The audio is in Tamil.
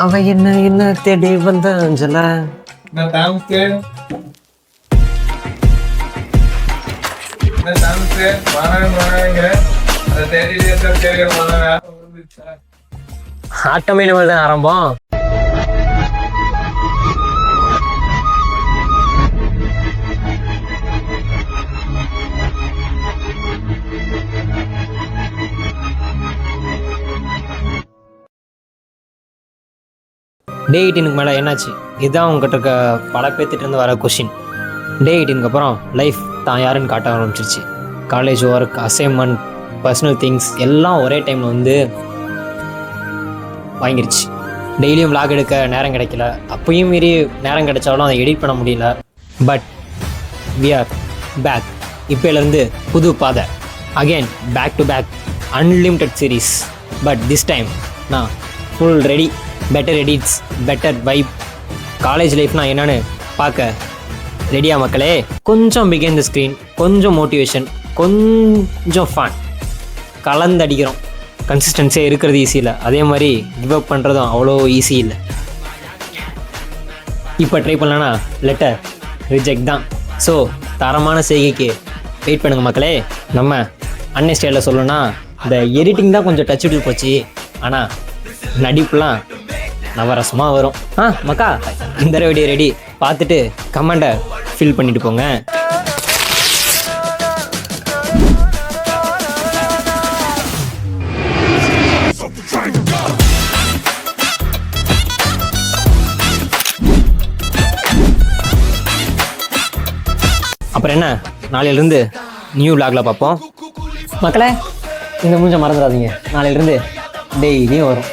அவ என்ன தேடி வந்த அஞ்சலா. நான் தாமஸ்க்கு வாங்க அதை தேடி ஆட்டமே இனிமேல் தான் ஆரம்பம். டே 18க்கு மேலே என்னாச்சு? இதுதான் உங்ககிட்ட இருக்க பல பேர்த்திட்டு இருந்து வர கொஷின். டே 18க்கு அப்புறம் லைஃப் தான் யாருன்னு காட்ட ஆரம்பிச்சிருச்சு. College work, assignment, personal things எல்லாம் ஒரே டைமில் வந்து வாங்கிருச்சு. டெய்லியும் விளாக் எடுக்க நேரம் கிடைக்கல. அப்பயும் மீறி நேரம் கிடைச்சாலும் அதை எடிட் பண்ண முடியல. But we are back. இப்போலேருந்து புது பாதை. Again back to back unlimited series. But this time நான் full ready. Better edits, better vibe. College லைஃப்னா என்னன்னு பார்க்க ரெடியா மக்களே? கொஞ்சம் பிகைன் த ஸ்க்ரீன், கொஞ்சம் மோட்டிவேஷன், கொஞ்சம் ஃபன் கலந்தடிக்கிறோம். கன்சிஸ்டன்சியாக இருக்கிறது ஈஸி இல்லை, அதே மாதிரி கிவ் அப் பண்ணுறதும் அவ்வளோ ஈஸி இல்லை. இப்போ ட்ரை பண்ணலன்னா லெட்டர் ரிஜெக்ட் தான். ஸோ தரமான செய்கைக்கு வெயிட் பண்ணுங்கள் மக்களே. நம்ம அன்னை ஸ்டைலில் சொல்லணும்னா இந்த எடிட்டிங் தான் கொஞ்சம் டச் விட்டு போச்சு. ஆனால் நடிப்புலாம் நவரசமாக வரும். மக்கா, இந்த வீடியோ ரெடி. பார்த்துட்டு கமெண்ட்டை ஃபில் பண்ணிட்டு போங்க. அப்புறம் என்ன, நாளையிலிருந்து நியூ விளாகில் பார்ப்போம் மக்களே. இந்த மூஞ்ச மறந்துடாதீங்க, நாளையிலிருந்து டெய்லியும் வரும்.